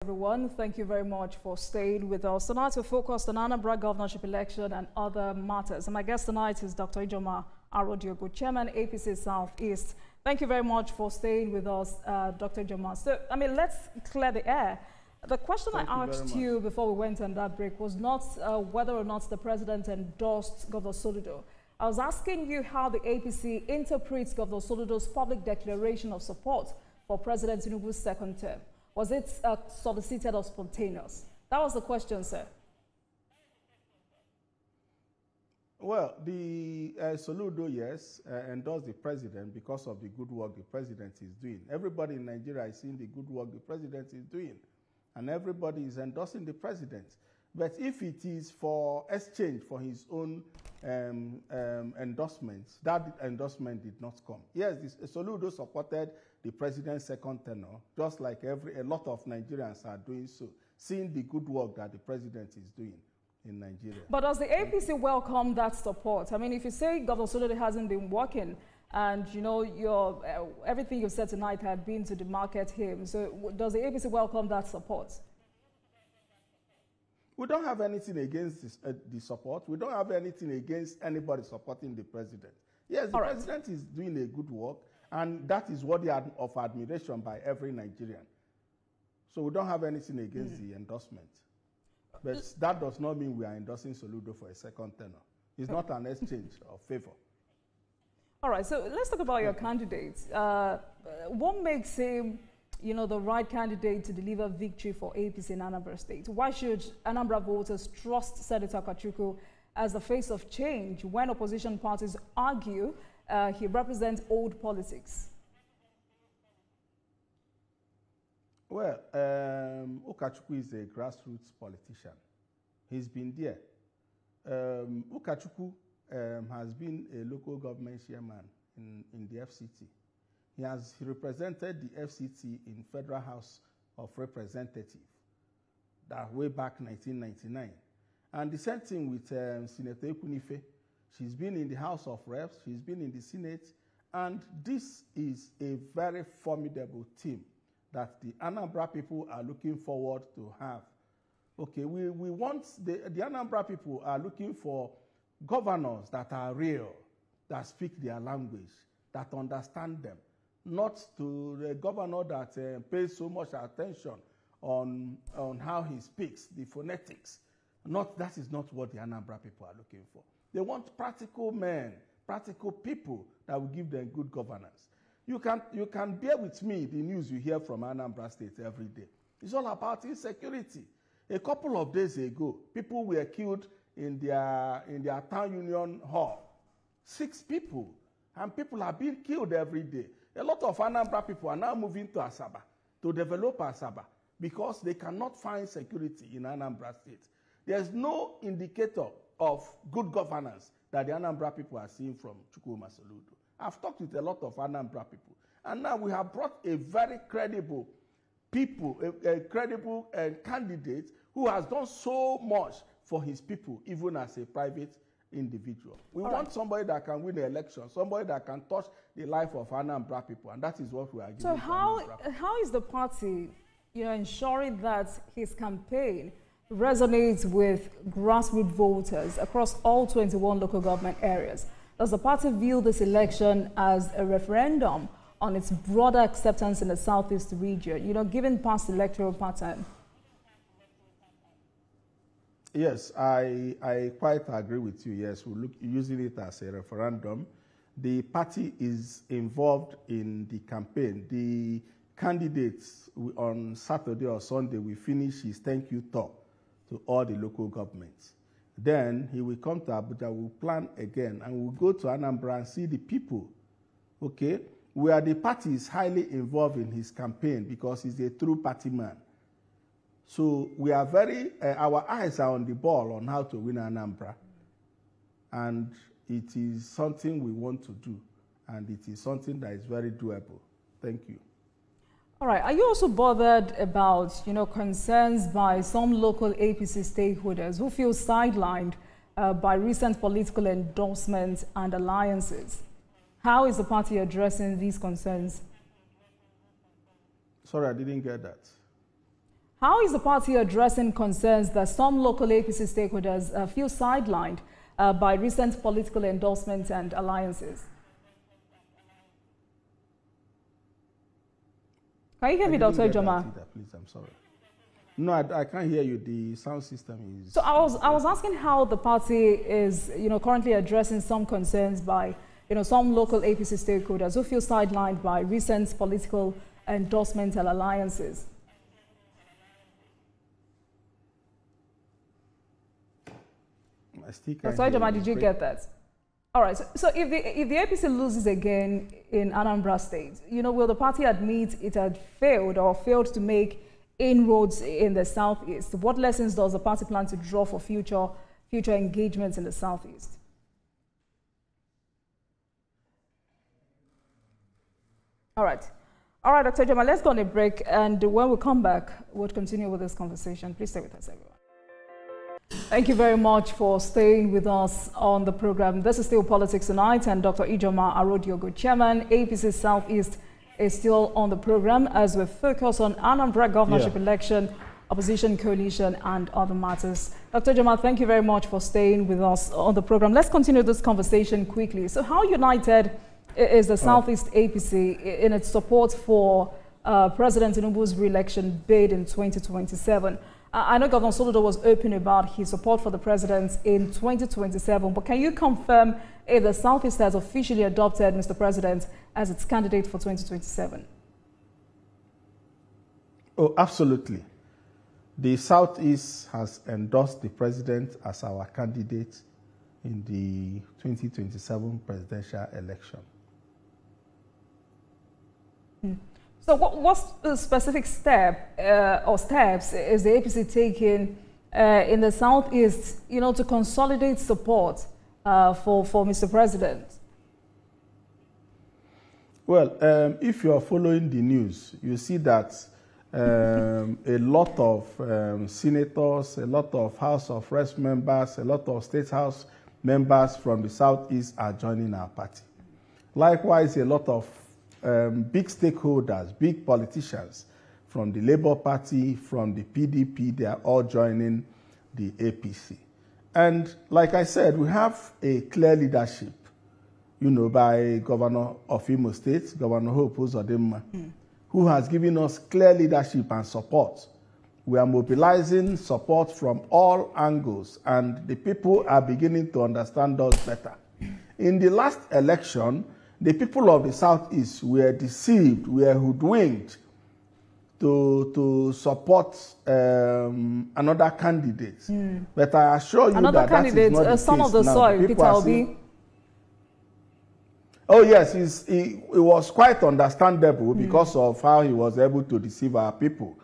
Everyone, thank you very much for staying with us. Tonight we focused on Anambra governorship election and other matters. And my guest tonight is Dr. Arodiogbu, Chairman, APC Southeast. Thank you very much for staying with us, Dr. Ijoma. So, let's clear the air. The question I asked you before we went on that break was not whether or not the president endorsed Governor Soludo. I was asking you how the APC interprets Governor Soludo's public declaration of support for President Tinubu's second term. Was it solicited or spontaneous? That was the question, sir. Well, the Soludo, yes, endorsed the president because of the good work the president is doing. Everybody in Nigeria is seeing the good work the president is doing, and everybody is endorsing the president. But if it is for exchange for his own endorsements, that endorsement did not come. Yes, Soludo supported the president's second tenure, just like a lot of Nigerians are doing so, seeing the good work that the president is doing in Nigeria. But does the APC welcome that support? If you say Governor Soludo hasn't been working, and everything you've said tonight had been to demarcate him, so does the APC welcome that support? We don't have anything against the support. We don't have anything against anybody supporting the president. Yes, the president is doing a good work, and that is worthy of admiration by every Nigerian. So we don't have anything against the endorsement. But that does not mean we are endorsing Soludo for a second tenure. It's not an exchange of favor. All right, so let's talk about your candidates. What makes him the right candidate to deliver victory for APC in Anambra State? Why should Anambra voters trust Senator Kachukwu as the face of change when opposition parties argue he represents old politics? Well, Ukachukwu is a grassroots politician. He's been there. Ukachukwu has been a local government chairman in the FCT. He has represented the FCT in Federal House of Representatives that way back 1999. And the same thing with Senator Ekunife. She's been in the House of Reps, she's been in the Senate, and this is a very formidable team that the Anambra people are looking forward to have. Okay, we want, the Anambra people are looking for governors that are real, that speak their language, that understand them. Not to the governor that pays so much attention on how he speaks, the phonetics. That is not what the Anambra people are looking for. They want practical men, practical people that will give them good governance. You can bear with me the news you hear from Anambra State every day. It's all about insecurity. A couple of days ago, people were killed in their town union hall. 6 people, and people are being killed every day. A lot of Anambra people are now moving to Asaba, to develop Asaba, because they cannot find security in Anambra State. There's no indicator of good governance that the Anambra people are seeing from Chukwuma Soludo. I've talked with a lot of Anambra people, and now we have brought a very credible candidate who has done so much for his people, even as a private individual. We want somebody that can win the election, somebody that can touch the life of Anambra people, and that is what we are giving. So how is the party, ensuring that his campaign resonates with grassroots voters across all 21 local government areas? Does the party view this election as a referendum on its broader acceptance in the Southeast region, given past electoral pattern? Yes, I quite agree with you. Yes, we're using it as a referendum. The party is involved in the campaign. The candidates on Saturday or Sunday will finish his thank you tour to all the local governments. Then he will come to Abuja, we'll plan again, and we'll go to Anambra and see the people, okay? Where the party is highly involved in his campaign because he's a true party man. So we are our eyes are on the ball on how to win Anambra. And it is something we want to do. And it is something that is very doable. Thank you. All right. Are you also bothered about, concerns by some local APC stakeholders who feel sidelined by recent political endorsements and alliances? How is the party addressing these concerns? Sorry, I didn't get that. How is the party addressing concerns that some local APC stakeholders feel sidelined by recent political endorsements and alliances? Can you hear me, Dr. Ijoma? Please, I'm sorry. No, I can't hear you. The sound system is... So I was asking how the party is, currently addressing some concerns by, some local APC stakeholders who feel sidelined by recent political endorsements and alliances. Dr. Ijoma, did you get that? All right. So if the APC loses again in Anambra State, will the party admit it had failed to make inroads in the Southeast? What lessons does the party plan to draw for future engagements in the Southeast? All right, Dr. Ijoma, let's go on a break, and when we come back, we'll continue with this conversation. Please stay with us, everyone. Thank you very much for staying with us on the program. This is still Politics Tonight, and Dr. Ijoma Arodiogbu, Chairman, APC Southeast, is still on the program as we focus on Anambra governorship election, opposition coalition, and other matters. Dr. Ijoma, thank you very much for staying with us on the program. Let's continue this conversation quickly. So how united is the Southeast APC in its support for President Tinubu's re-election bid in 2027? I know Governor Soludo was open about his support for the president in 2027, but can you confirm if the Southeast has officially adopted Mr. President as its candidate for 2027? Oh, absolutely. The Southeast has endorsed the president as our candidate in the 2027 presidential election. So what specific step or steps is the APC taking in the Southeast, to consolidate support for Mr. President? Well, if you are following the news, you see that a lot of senators, a lot of House of Reps members, a lot of State House members from the Southeast are joining our party. Likewise, a lot of big stakeholders, big politicians from the Labour Party, from the PDP, they are all joining the APC. And like I said, we have a clear leadership, by Governor of Imo State, Governor Hope Uzodimma, who has given us clear leadership and support. We are mobilizing support from all angles, and the people are beginning to understand us better. In the last election, the people of the Southeast were deceived, were hoodwinked to support another candidate. But I assure you another that candidate, that is not the son case of the now. soil, Peter Obi. Oh yes, it was quite understandable because of how he was able to deceive our people.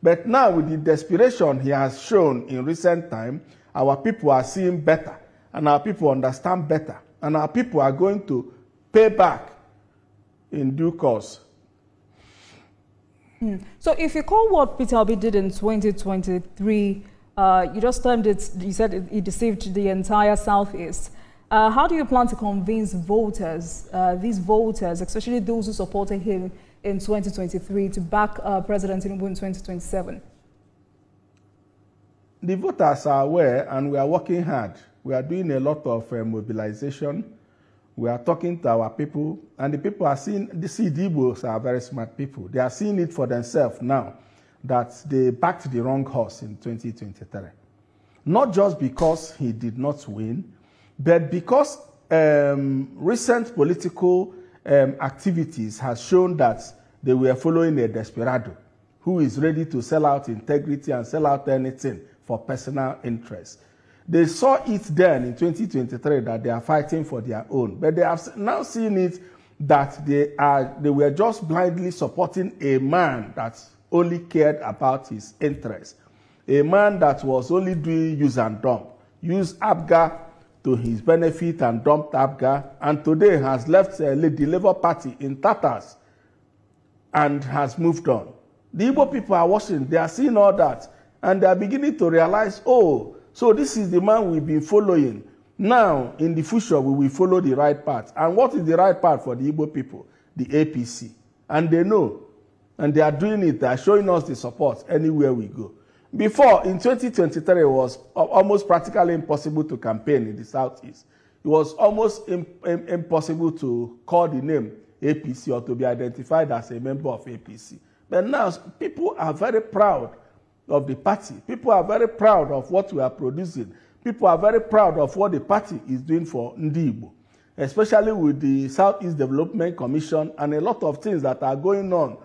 But now with the desperation he has shown in recent time, our people are seeing better, and our people understand better, and our people are going to pay back in due course. So if you call what Peter Obi did in 2023, you just termed it, you said he deceived the entire Southeast. How do you plan to convince voters, these voters, especially those who supported him in 2023, to back President Tinubu in 2027? The voters are aware, and we are working hard. We are doing a lot of mobilization. We are talking to our people, and the people are seeing, the Igbos are very smart people. They are seeing it for themselves now that they backed the wrong horse in 2023. Not just because he did not win, but because recent political activities has shown that they were following a desperado who is ready to sell out integrity and sell out anything for personal interest. They saw it then in 2023 that they are fighting for their own, but they have now seen it that they were just blindly supporting a man that only cared about his interests, a man that was only doing use and dump, use APGA to his benefit and dumped APGA, and today has left the Labour Party in tatters and has moved on. The Igbo people are watching, they are seeing all that, and they are beginning to realize, oh, so this is the man we've been following. Now, in the future, we will follow the right path. And what is the right path for the Igbo people? The APC. And they know. And they are doing it. They are showing us the support anywhere we go. Before, in 2023, it was almost practically impossible to campaign in the Southeast. It was almost impossible to call the name APC or to be identified as a member of APC. But now, people are very proud of the party. People are very proud of what we are producing. People are very proud of what the party is doing for Ndi Igbo, especially with the Southeast Development Commission and a lot of things that are going on.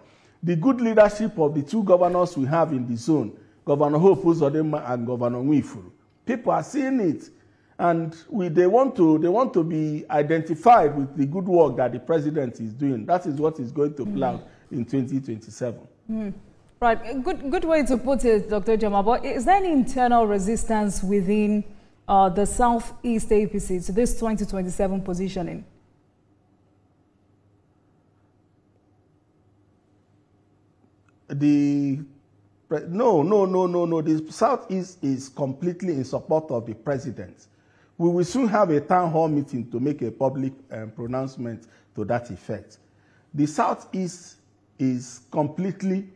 The good leadership of the two governors we have in the zone, Governor Hope Uzodinma and Governor Nwifuru. People are seeing it, and they want to be identified with the good work that the president is doing. That is what is going to play out in 2027. Right, good way to put it, Dr. Ijoma. But is there any internal resistance within the Southeast APC to this 2027 positioning? No. The Southeast is completely in support of the president. We will soon have a town hall meeting to make a public pronouncement to that effect. The Southeast is completely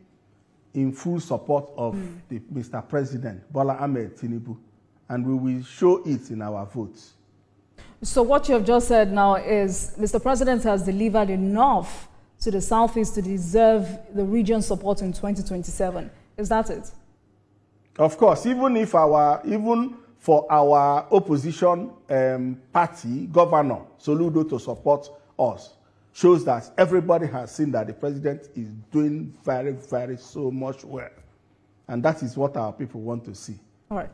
in full support of Mr. President Bola Ahmed Tinubu, and we will show it in our votes. So what you have just said now is Mr. President has delivered enough to the Southeast to deserve the region's support in 2027. Is that it? Of course, even for our opposition party governor, Soludo, to support us, shows that everybody has seen that the president is doing very, very so much well. And that is what our people want to see. All right.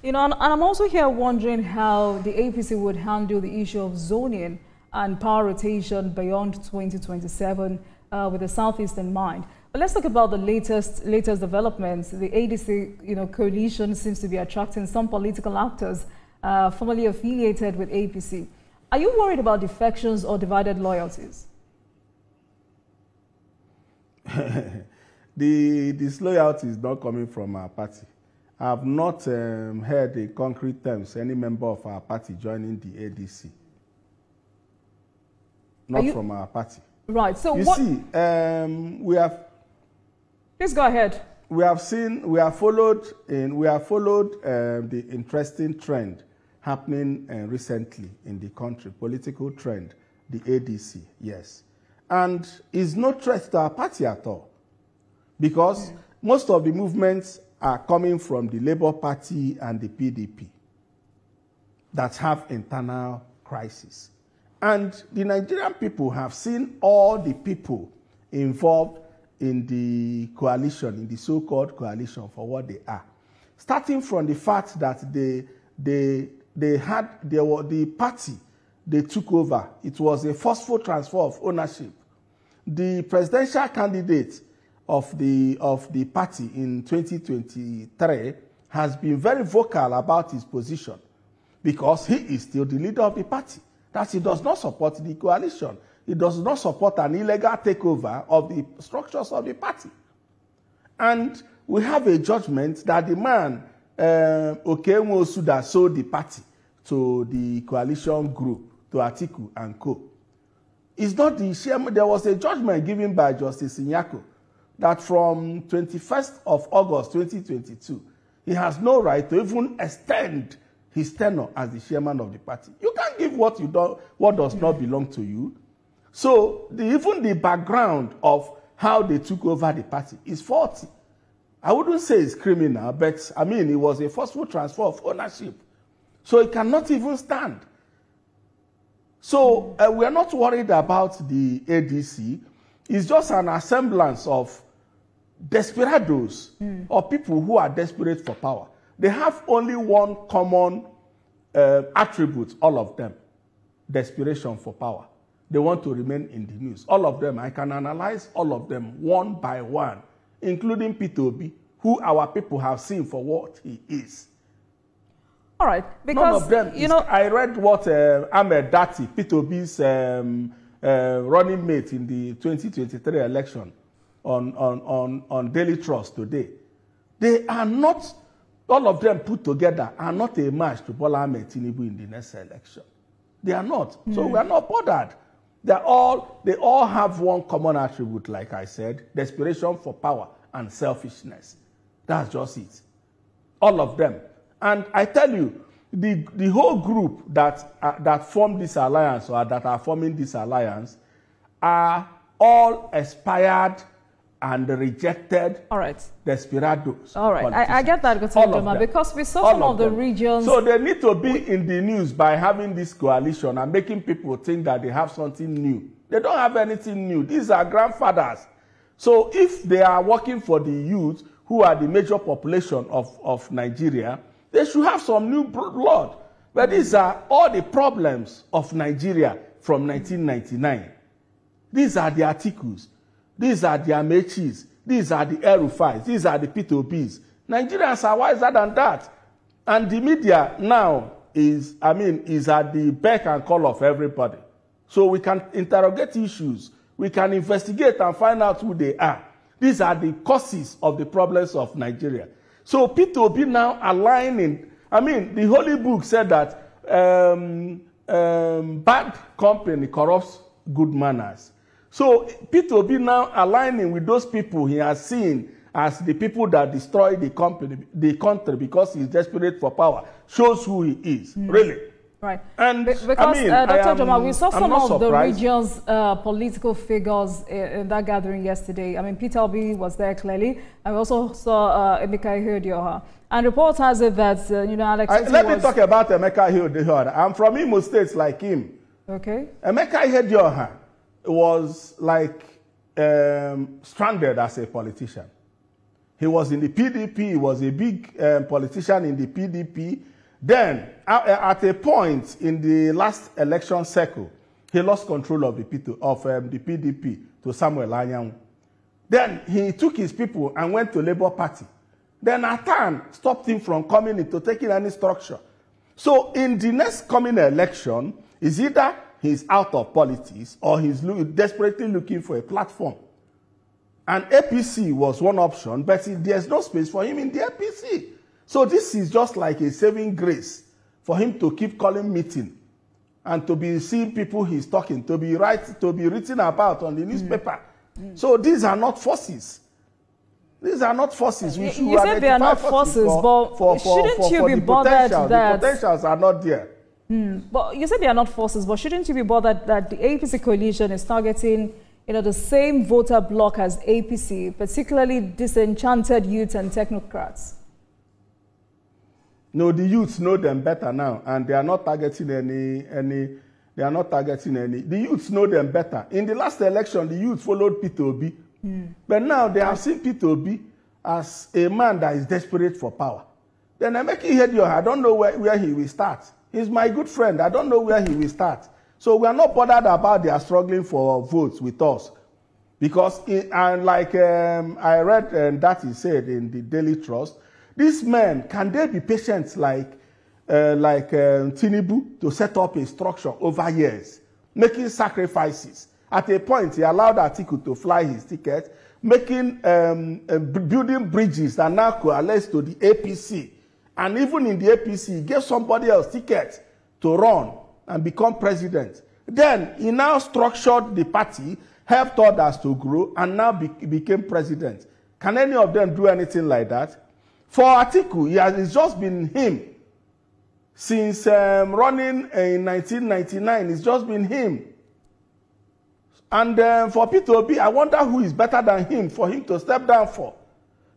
You know, and I'm also here wondering how the APC would handle the issue of zoning and power rotation beyond 2027 with the Southeast in mind. But let's talk about the latest developments. The ADC, coalition seems to be attracting some political actors formerly affiliated with APC. Are you worried about defections or divided loyalties? The disloyalty is not coming from our party. I have not heard in concrete terms any member of our party joining the ADC. Not from our party. Right. So you see, we have. Please go ahead. We have followed the interesting trend happening recently in the country, political trend, the ADC, yes. And it's no threat to our party at all, because most of the movements are coming from the Labour Party and the PDP that have internal crisis. And the Nigerian people have seen all the people involved in the coalition, in the so-called coalition, for what they are. Starting from the fact that the party they took over, it was a forceful transfer of ownership. The presidential candidate of the party in 2023 has been very vocal about his position, because he is still the leader of the party, that he does not support the coalition. He does not support an illegal takeover of the structures of the party. And we have a judgment that the man, Okenwo Suda, sold the party to the coalition group, to Atiku and co. It's not the chairman. There was a judgment given by Justice Inyako that from 21st of August 2022, he has no right to even extend his tenure as the chairman of the party. You can't give what does not belong to you. So even the background of how they took over the party is faulty. I wouldn't say it's criminal, but I mean, it was a forceful transfer of ownership. So it cannot even stand. So we are not worried about the ADC. It's just an assemblance of desperados or people who are desperate for power. They have only one common attribute, all of them: desperation for power. They want to remain in the news. All of them, I can analyze all of them one by one, including Peter Obi, who our people have seen for what he is. All right, because none of them. I read what Ahmed Dati, Peter Obi's running mate in the 2023 election, on Daily Trust today. They are not. All of them put together are not a match to Bola Ahmed Tinubu in the next election. They are not. So we are not bothered. They all have one common attribute, like I said, desperation for power and selfishness. That's just it. All of them. And I tell you, the whole group that formed this alliance or that are forming this alliance are all expired and rejected desperados. All right. I get that, because we saw some of the regions. So they need to be in the news by having this coalition and making people think that they have something new. They don't have anything new. These are grandfathers. So if they are working for the youth, who are the major population of Nigeria, they should have some new blood. But these are all the problems of Nigeria from 1999. These are the articles. These are the Amechis. These are the Erufais. These are the P2Bs. Nigerians are wiser than that. And the media now is at the beck and call of everybody. So we can interrogate issues. We can investigate and find out who they are. These are the causes of the problems of Nigeria. So P2B now aligning. The Holy Book said that bad company corrupts good manners. So P2B now aligning with those people he has seen as the people that destroy the country because he's desperate for power, shows who he is, really. Right. And because Dr. Joma, we saw some of the region's political figures in that gathering yesterday. Peter Obi was there clearly, and we also saw Emeka Ihedioha. And report has it that Alex. Let me talk about Emeka Ihedioha. I'm from Imo State, like him. Okay. Emeka Ihedioha was like stranded as a politician. He was in the PDP. He was a big politician in the PDP. Then, at a point in the last election cycle, he lost control of the PDP to Samuel Anyanwu. Then he took his people and went to Labour Party. Then Atan stopped him from coming into taking any structure. So in the next coming election, is either he's out of politics or he's desperately looking for a platform. And APC was one option, but there's no space for him in the APC. So this is just like a saving grace for him to keep calling meeting and to be seeing people he's talking, to be written about on the newspaper. So these are not forces. These are not forces. You said they are not forces, but shouldn't you be bothered that the potentials are not there? But you said they are not forces, but shouldn't you be bothered that the APC coalition is targeting the same voter bloc as APC, particularly disenchanted youth and technocrats? No, the youths know them better now, and they are not targeting any. They are not targeting any. The youths know them better. In the last election, the youth followed P2B, but now they have seen P2B as a man that is desperate for power. Then Emeka Ihedioha, I don't know where he will start. He's my good friend. I don't know where he will start. So we are not bothered about they are struggling for votes with us, because I read that he said in the Daily Trust. These men, can they be patient like Tinubu to set up a structure over years, making sacrifices? At a point, he allowed Atiku to fly his ticket, making building bridges that now coalesce to the APC. And even in the APC, he gave somebody else ticket to run and become president. Then he now structured the party, helped others to grow, and now became president. Can any of them do anything like that? For Atiku, it's just been him. Since running in 1999, it's just been him. And for P2B, I wonder who is better than him for him to step down for.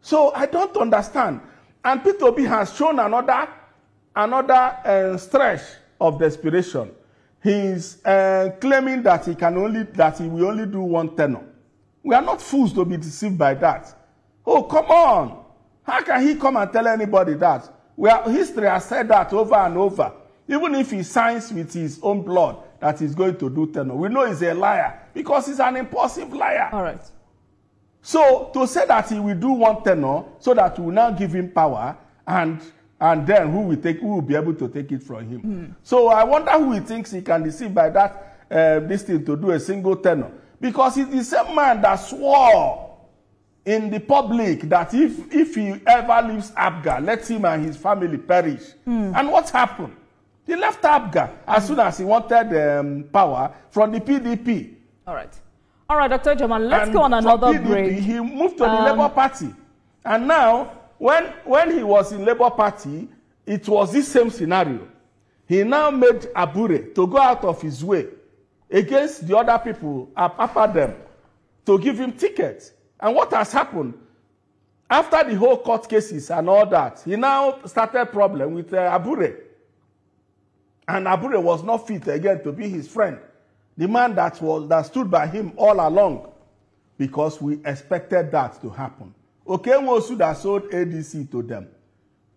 So I don't understand. And P2B has shown another stretch of desperation. He's claiming that he will only do one tenure. We are not fools to be deceived by that. Oh, come on. How can he come and tell anybody that? History has said that over and over. Even if he signs with his own blood that he's going to do tenure, we know he's a liar because he's an impulsive liar. All right. So to say that he will do one tenure so that we will now give him power, and then who will be able to take it from him? So I wonder who he thinks he can deceive by that this thing to do a single tenure, because he's the same man that swore in the public that if he ever leaves Abga, let him and his family perish. And what happened? He left APGA as soon as he wanted power from the PDP. All right. All right, Dr. Ijoma, let's go on another PDP, break. He moved to the Labour Party. And now, when he was in Labour Party, it was this same scenario. He now made Abure to go out of his way against the other people, after them, to give him tickets. And what has happened? After the whole court cases and all that, he now started problem with Abure. And Abure was not fit again to be his friend. The man that stood by him all along, because we expected that to happen. Okenwosu that sold ADC to them,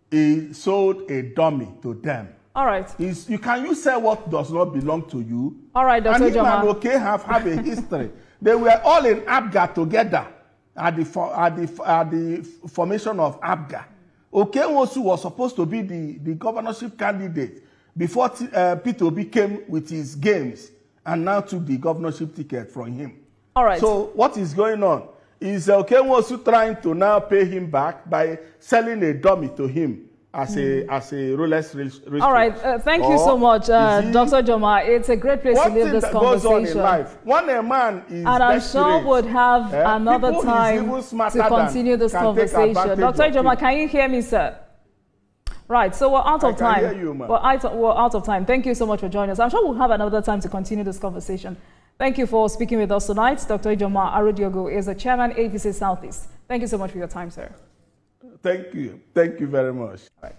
he sold a dummy to them. All right. Can you say what does not belong to you? All right, Dr. Ijoma. And him and Oke have a history. They were all in APGA together at the formation of APGA. Okenwosu was supposed to be the governorship candidate before Peter Obi came with his games and now took the governorship ticket from him. All right. So what is going on? Is Okenwosu trying to now pay him back by selling a dummy to him as a Rolex wristwatch? All right. Thank you so much, Dr. Ijoma. It's a great place to leave this conversation. What thing that goes on in life? When a man is and I'm sure we'll have another time to continue this conversation. Dr. Ijoma, can you hear me, sir? Right, so we're out of time. I can hear you, we're out of time. Thank you so much for joining us. I'm sure we'll have another time to continue this conversation. Thank you for speaking with us tonight. Dr. Ijoma Arodiogbu is the chairman, APC Southeast. Thank you so much for your time, sir. Thank you. Thank you very much. All right.